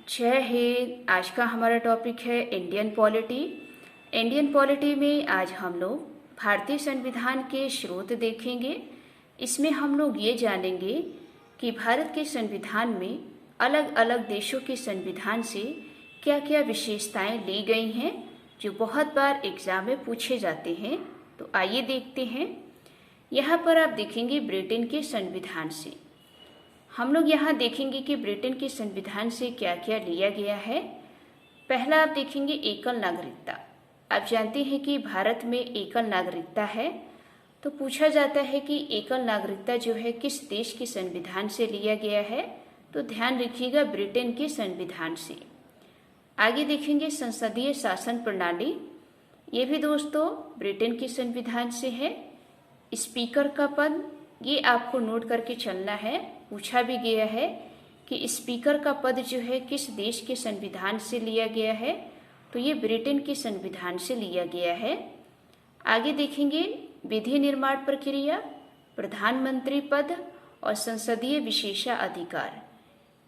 जय हिंद। आज का हमारा टॉपिक है इंडियन पॉलिटी। इंडियन पॉलिटी में आज हम लोग भारतीय संविधान के स्रोत देखेंगे। इसमें हम लोग ये जानेंगे कि भारत के संविधान में अलग अलग देशों के संविधान से क्या क्या विशेषताएं ली गई हैं, जो बहुत बार एग्जाम में पूछे जाते हैं। तो आइए देखते हैं। यहाँ पर आप देखेंगे ब्रिटेन के संविधान से। हम लोग यहाँ देखेंगे कि ब्रिटेन के संविधान से क्या क्या लिया गया है। पहला आप देखेंगे एकल नागरिकता। आप जानते हैं कि भारत में एकल नागरिकता है, तो पूछा जाता है कि एकल नागरिकता जो है किस देश के संविधान से लिया गया है। तो ध्यान रखिएगा, ब्रिटेन के संविधान से। आगे देखेंगे संसदीय शासन प्रणाली। ये भी दोस्तों ब्रिटेन के संविधान से है। स्पीकर का पद, ये आपको नोट करके चलना है। पूछा भी गया है कि स्पीकर का पद जो है किस देश के संविधान से लिया गया है। तो ये ब्रिटेन के संविधान से लिया गया है। आगे देखेंगे विधि निर्माण प्रक्रिया, प्रधानमंत्री पद और संसदीय विशेषाधिकार।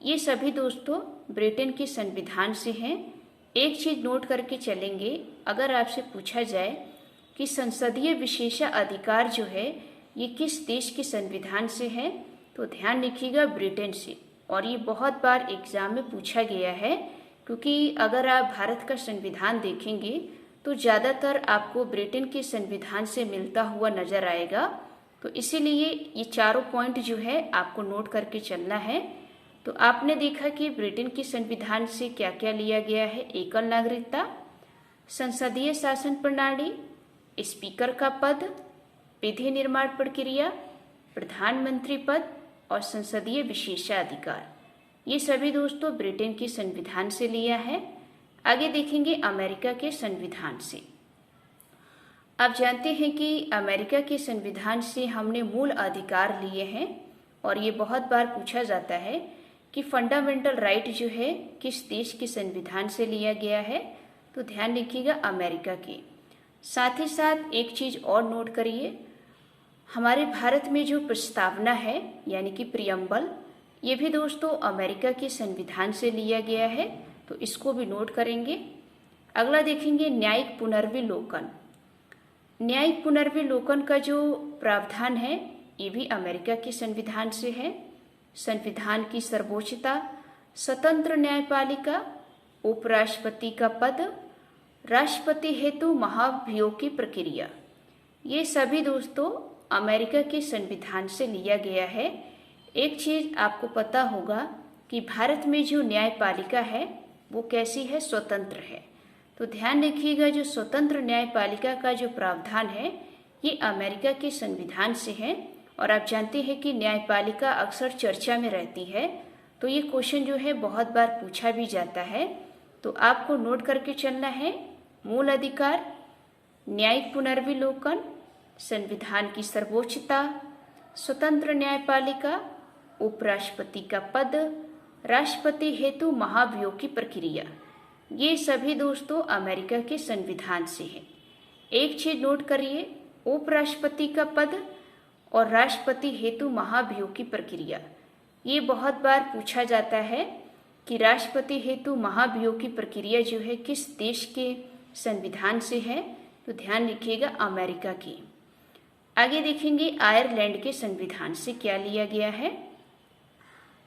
ये सभी दोस्तों ब्रिटेन के संविधान से हैं। एक चीज नोट करके चलेंगे, अगर आपसे पूछा जाए कि संसदीय विशेषाधिकार जो है ये किस देश के संविधान से है, तो ध्यान रखिएगा ब्रिटेन से। और ये बहुत बार एग्जाम में पूछा गया है, क्योंकि अगर आप भारत का संविधान देखेंगे तो ज़्यादातर आपको ब्रिटेन के संविधान से मिलता हुआ नजर आएगा। तो इसीलिए ये चारों पॉइंट जो है आपको नोट करके चलना है। तो आपने देखा कि ब्रिटेन के संविधान से क्या क्या लिया गया है। एकल नागरिकता, संसदीय शासन प्रणाली, स्पीकर का पद, विधि निर्माण प्रक्रिया, प्रधानमंत्री पद और संसदीय विशेषाधिकार। ये सभी दोस्तों ब्रिटेन के संविधान से लिया है। आगे देखेंगे अमेरिका के संविधान से। आप जानते हैं कि अमेरिका के संविधान से हमने मूल अधिकार लिए हैं, और ये बहुत बार पूछा जाता है कि फंडामेंटल राइट जो है किस देश के संविधान से लिया गया है। तो ध्यान रखिएगा अमेरिका के। साथ ही साथ एक चीज और नोट करिए, हमारे भारत में जो प्रस्तावना है यानी कि प्रियम्बल, ये भी दोस्तों अमेरिका के संविधान से लिया गया है। तो इसको भी नोट करेंगे। अगला देखेंगे न्यायिक पुनर्विलोकन। न्यायिक पुनर्विलोकन का जो प्रावधान है ये भी अमेरिका के संविधान से है। संविधान की सर्वोच्चता, स्वतंत्र न्यायपालिका, उपराष्ट्रपति का पद, राष्ट्रपति हेतु महाभियोग की प्रक्रिया, ये सभी दोस्तों अमेरिका के संविधान से लिया गया है। एक चीज आपको पता होगा कि भारत में जो न्यायपालिका है वो कैसी है, स्वतंत्र है। तो ध्यान रखिएगा, जो स्वतंत्र न्यायपालिका का जो प्रावधान है ये अमेरिका के संविधान से है। और आप जानते हैं कि न्यायपालिका अक्सर चर्चा में रहती है, तो ये क्वेश्चन जो है बहुत बार पूछा भी जाता है। तो आपको नोट करके चलना है, मूल अधिकार, न्यायिक पुनर्विलोकन, संविधान की सर्वोच्चता, स्वतंत्र न्यायपालिका, उपराष्ट्रपति का पद, राष्ट्रपति हेतु महाभियोग की प्रक्रिया, ये सभी दोस्तों अमेरिका के संविधान से है। एक चीज नोट करिए, उपराष्ट्रपति का पद और राष्ट्रपति हेतु महाभियोग की प्रक्रिया, ये बहुत बार पूछा जाता है कि राष्ट्रपति हेतु महाभियोग की प्रक्रिया जो है किस देश के संविधान से है। तो ध्यान रखिएगा अमेरिका की। आगे देखेंगे आयरलैंड के संविधान से क्या लिया गया है।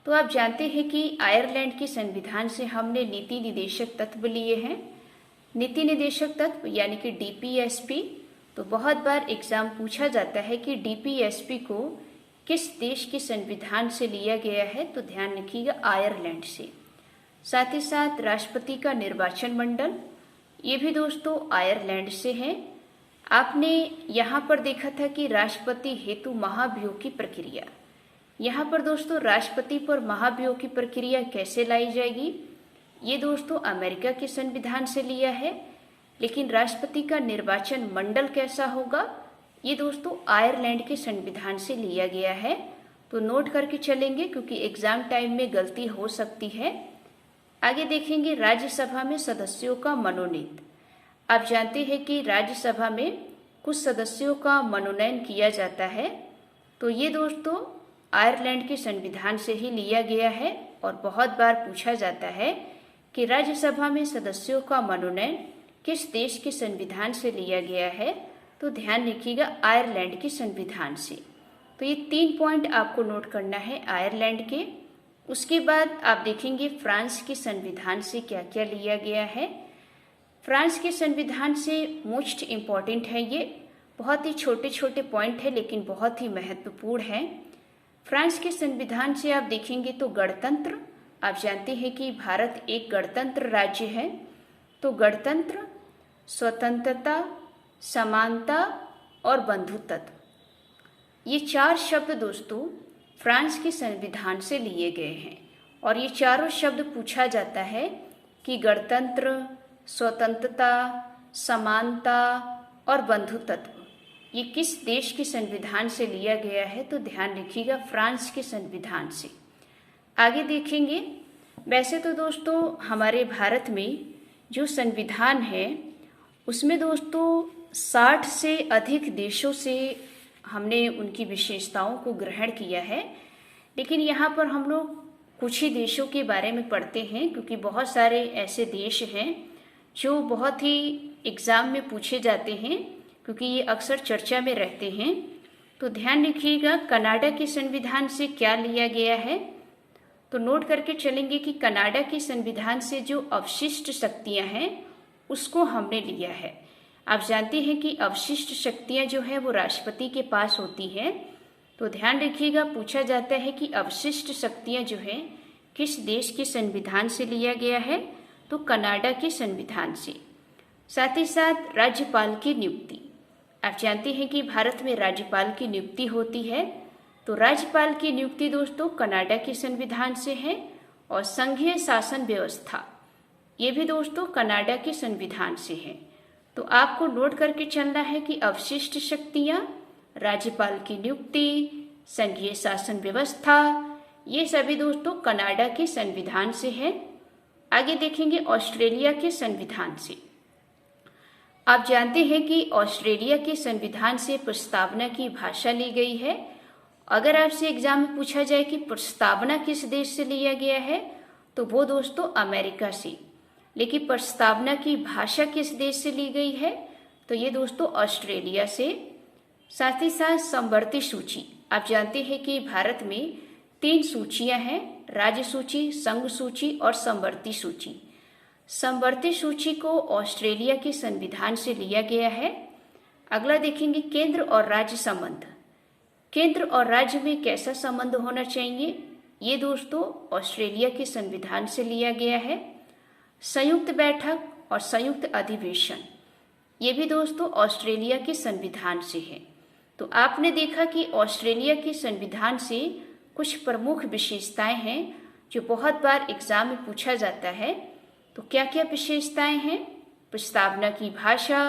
तो आप जानते हैं कि आयरलैंड के संविधान से हमने नीति निदेशक तत्व लिए हैं। नीति निदेशक तत्व यानी कि डीपीएसपी। तो बहुत बार एग्जाम पूछा जाता है कि डीपीएसपी को किस देश के संविधान से लिया गया है। तो ध्यान रखिएगा आयरलैंड से। साथ ही साथ राष्ट्रपति का निर्वाचन मंडल, ये भी दोस्तों आयरलैंड से है। आपने यहाँ पर देखा था कि राष्ट्रपति हेतु महाभियोग की प्रक्रिया, यहाँ पर दोस्तों राष्ट्रपति पर महाभियोग की प्रक्रिया कैसे लाई जाएगी, ये दोस्तों अमेरिका के संविधान से लिया है। लेकिन राष्ट्रपति का निर्वाचन मंडल कैसा होगा, ये दोस्तों आयरलैंड के संविधान से लिया गया है। तो नोट करके चलेंगे, क्योंकि एग्जाम टाइम में गलती हो सकती है। आगे देखेंगे राज्यसभा में सदस्यों का मनोनीत। आप जानते हैं कि राज्यसभा में कुछ सदस्यों का मनोनयन किया जाता है। तो ये दोस्तों आयरलैंड के संविधान से ही लिया गया है। और बहुत बार पूछा जाता है कि राज्यसभा में सदस्यों का मनोनयन किस देश के संविधान से लिया गया है, तो ध्यान रखिएगा आयरलैंड के संविधान से। तो ये 3 पॉइंट आपको नोट करना है आयरलैंड के। उसके बाद आप देखेंगे फ्रांस के संविधान से क्या क्या लिया गया है। फ्रांस के संविधान से मोस्ट इम्पॉर्टेंट है, ये बहुत ही छोटे छोटे पॉइंट है लेकिन बहुत ही महत्वपूर्ण है। फ्रांस के संविधान से आप देखेंगे तो गणतंत्र, आप जानते हैं कि भारत एक गणतंत्र राज्य है, तो गणतंत्र, स्वतंत्रता, समानता और बंधुत्व, ये 4 शब्द दोस्तों फ्रांस के संविधान से लिए गए हैं। और ये चारों शब्द पूछा जाता है कि गणतंत्र, स्वतंत्रता, समानता और बंधुत्व ये किस देश के संविधान से लिया गया है, तो ध्यान रखिएगा फ्रांस के संविधान से। आगे देखेंगे, वैसे तो दोस्तों हमारे भारत में जो संविधान है उसमें दोस्तों 60 से अधिक देशों से हमने उनकी विशेषताओं को ग्रहण किया है, लेकिन यहाँ पर हम लोग कुछ ही देशों के बारे में पढ़ते हैं क्योंकि बहुत सारे ऐसे देश हैं जो बहुत ही एग्ज़ाम में पूछे जाते हैं क्योंकि ये अक्सर चर्चा में रहते हैं। तो ध्यान रखिएगा कनाडा के संविधान से क्या लिया गया है, तो नोट करके चलेंगे कि कनाडा के संविधान से जो अवशिष्ट शक्तियां हैं उसको हमने लिया है। आप जानते हैं कि अवशिष्ट शक्तियां जो है वो राष्ट्रपति के पास होती है, तो ध्यान रखिएगा पूछा जाता है कि अवशिष्ट शक्तियां जो है किस देश के संविधान से लिया गया है, तो कनाडा के संविधान से। साथ ही साथ राज्यपाल की नियुक्ति, आप जानते हैं कि भारत में राज्यपाल की नियुक्ति होती है, तो राज्यपाल की नियुक्ति दोस्तों कनाडा के संविधान से है। और संघीय शासन व्यवस्था, ये भी दोस्तों कनाडा के संविधान से है। तो आपको नोट करके चलना है कि अवशिष्ट शक्तियां, राज्यपाल की नियुक्ति, संघीय शासन व्यवस्था, ये सभी दोस्तों कनाडा के संविधान से है। आगे देखेंगे ऑस्ट्रेलिया के संविधान से। आप जानते हैं कि ऑस्ट्रेलिया के संविधान से प्रस्तावना की भाषा ली गई है। अगर आपसे एग्जाम में पूछा जाए कि प्रस्तावना किस देश से लिया गया है, तो वो दोस्तों अमेरिका से। लेकिन प्रस्तावना की भाषा किस देश से ली गई है, तो ये दोस्तों ऑस्ट्रेलिया से। साथ ही साथ समवर्ती सूची, आप जानते हैं कि भारत में 3 सूचियां हैं, राज्य सूची, संघ सूची और समवर्ती सूची। समवर्ती सूची को ऑस्ट्रेलिया के संविधान से लिया गया है। अगला देखेंगे केंद्र और राज्य संबंध। केंद्र और राज्य में कैसा संबंध होना चाहिए, ये दोस्तों ऑस्ट्रेलिया के संविधान से लिया गया है। संयुक्त बैठक और संयुक्त अधिवेशन, ये भी दोस्तों ऑस्ट्रेलिया के संविधान से है। तो आपने देखा कि ऑस्ट्रेलिया के संविधान से कुछ प्रमुख विशेषताएं हैं जो बहुत बार एग्जाम में पूछा जाता है। तो क्या क्या विशेषताएं हैं, प्रस्तावना की भाषा,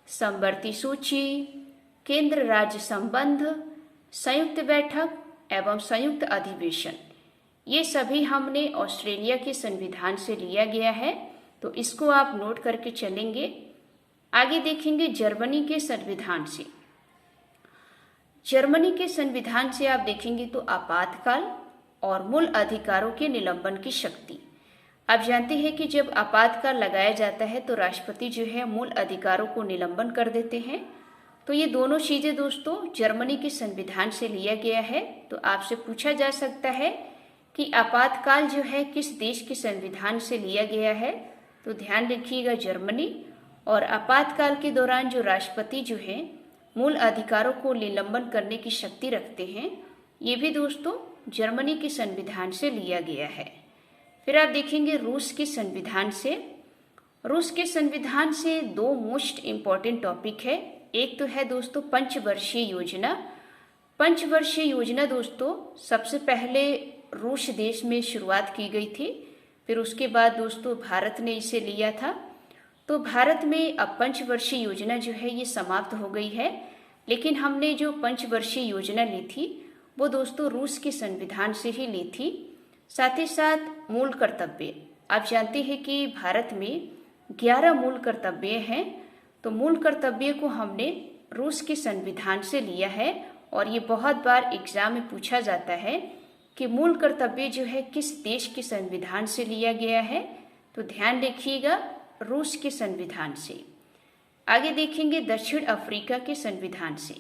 समवर्ती सूची, केंद्र राज्य संबंध, संयुक्त बैठक एवं संयुक्त अधिवेशन, ये सभी हमने ऑस्ट्रेलिया के संविधान से लिया गया है। तो इसको आप नोट करके चलेंगे। आगे देखेंगे जर्मनी के संविधान से। जर्मनी के संविधान से आप देखेंगे तो आपातकाल और मूल अधिकारों के निलंबन की शक्ति। आप जानते हैं कि जब आपातकाल लगाया जाता है तो राष्ट्रपति जो है मूल अधिकारों को निलंबन कर देते हैं। तो ये दोनों चीजें दोस्तों जर्मनी के संविधान से लिया गया है। तो आपसे पूछा जा सकता है कि आपातकाल जो है किस देश के संविधान से लिया गया है, तो ध्यान रखिएगा जर्मनी। और आपातकाल के दौरान जो राष्ट्रपति जो है मूल अधिकारों को निलंबन करने की शक्ति रखते हैं, ये भी दोस्तों जर्मनी के संविधान से लिया गया है। फिर आप देखेंगे रूस के संविधान से। रूस के संविधान से 2 मोस्ट इम्पॉर्टेंट टॉपिक है। एक तो है दोस्तों पंचवर्षीय योजना। पंचवर्षीय योजना दोस्तों सबसे पहले रूस देश में शुरुआत की गई थी, फिर उसके बाद दोस्तों भारत ने इसे लिया था। तो भारत में अब पंचवर्षीय योजना जो है ये समाप्त हो गई है, लेकिन हमने जो पंचवर्षीय योजना ली थी वो दोस्तों रूस के संविधान से ही ली थी। साथ ही साथ मूल कर्तव्य, आप जानते हैं कि भारत में 11 मूल कर्तव्य हैं। तो मूल कर्तव्य को हमने रूस के संविधान से लिया है और ये बहुत बार एग्जाम में पूछा जाता है कि मूल कर्तव्य जो है किस देश के संविधान से लिया गया है, तो ध्यान रखिएगा रूस के संविधान से। आगे देखेंगे दक्षिण अफ्रीका के संविधान से।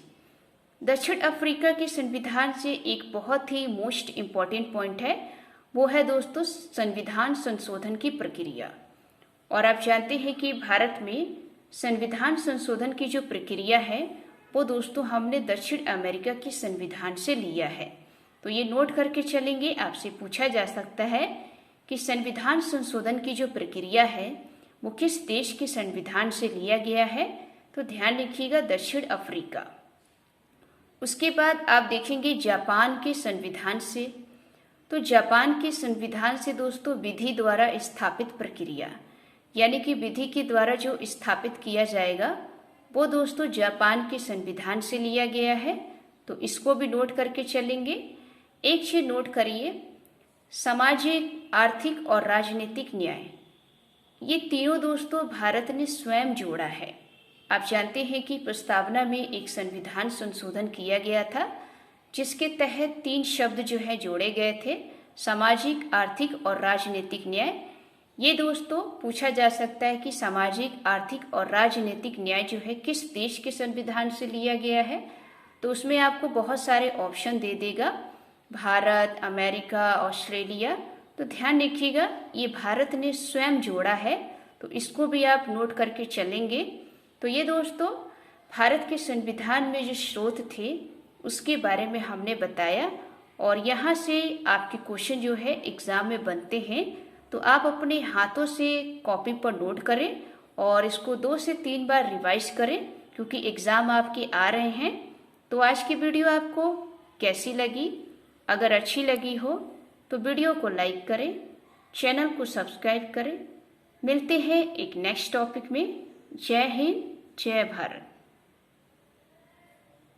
दक्षिण अफ्रीका के संविधान से एक बहुत ही मोस्ट इम्पॉर्टेंट पॉइंट है, वो है दोस्तों संविधान संशोधन की प्रक्रिया। और आप जानते हैं कि भारत में संविधान संशोधन की जो प्रक्रिया है वो दोस्तों हमने दक्षिण अमेरिका के संविधान से लिया है। तो ये नोट करके चलेंगे, आपसे पूछा जा सकता है कि संविधान संशोधन की जो प्रक्रिया है वो किस देश के संविधान से लिया गया है, तो ध्यान रखिएगा दक्षिण अफ्रीका। उसके बाद आप देखेंगे जापान के संविधान से। तो जापान के संविधान से दोस्तों विधि द्वारा स्थापित प्रक्रिया, यानी कि विधि के द्वारा जो स्थापित किया जाएगा वो दोस्तों जापान के संविधान से लिया गया है। तो इसको भी नोट करके चलेंगे। एक चीज नोट करिए, सामाजिक, आर्थिक और राजनीतिक न्याय, ये तीनों दोस्तों भारत ने स्वयं जोड़ा है। आप जानते हैं कि प्रस्तावना में एक संविधान संशोधन किया गया था जिसके तहत 3 शब्द जो है जोड़े गए थे, सामाजिक, आर्थिक और राजनीतिक न्याय। ये दोस्तों पूछा जा सकता है कि सामाजिक, आर्थिक और राजनीतिक न्याय जो है किस देश के संविधान से लिया गया है, तो उसमें आपको बहुत सारे ऑप्शन दे देगा, भारत, अमेरिका, ऑस्ट्रेलिया। तो ध्यान रखिएगा ये भारत ने स्वयं जोड़ा है, तो इसको भी आप नोट करके चलेंगे। तो ये दोस्तों भारत के संविधान में जो स्रोत थे उसके बारे में हमने बताया। और यहाँ से आपके क्वेश्चन जो है एग्जाम में बनते हैं, तो आप अपने हाथों से कॉपी पर नोट करें और इसको 2 से 3 बार रिवाइज करें, क्योंकि एग्ज़ाम आपके आ रहे हैं। तो आज की वीडियो आपको कैसी लगी? अगर अच्छी लगी हो तो वीडियो को लाइक करें, चैनल को सब्सक्राइब करें। मिलते हैं एक नेक्स्ट टॉपिक में। जय हिंद, जय भारत।